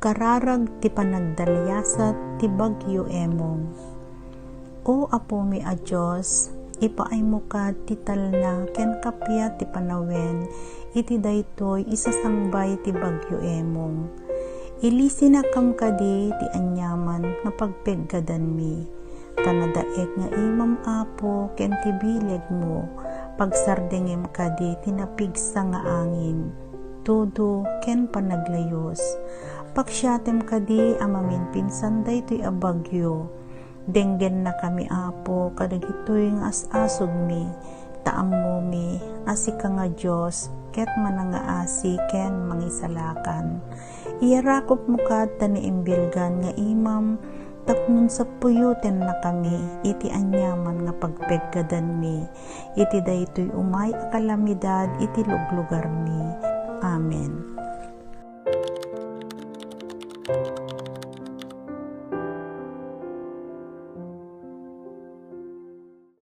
Kararag ti panagdalyasat ti Bagyo Emon. O apo mi a Diyos, ipaay mo ka ti talna ken kapya ti panawen, iti daytoy isasangbay ti Bagyo Emon. Ilisinakam kadi ti anyaman nga pagpeggadan mi, tanadaek nga imam apo ken ti bileg mo, pagsardengem kadi tinapigsa nga angin, todo ken panaglayos. Paksyatem kadi amamin pinsan daytoy a bagyo, denggen na kami apo kadagitoy nga as-asog mi, taam mo mi, asika nga Diyos, ket mananga asi ken mangisalakan. Iyarakop mo kad tani imbilgan nga imam, tapnon sa puyuten na kami, iti anyaman nga pagpeggadan mi, iti daytoy umay a kalamidad iti luglugar mi. Amen.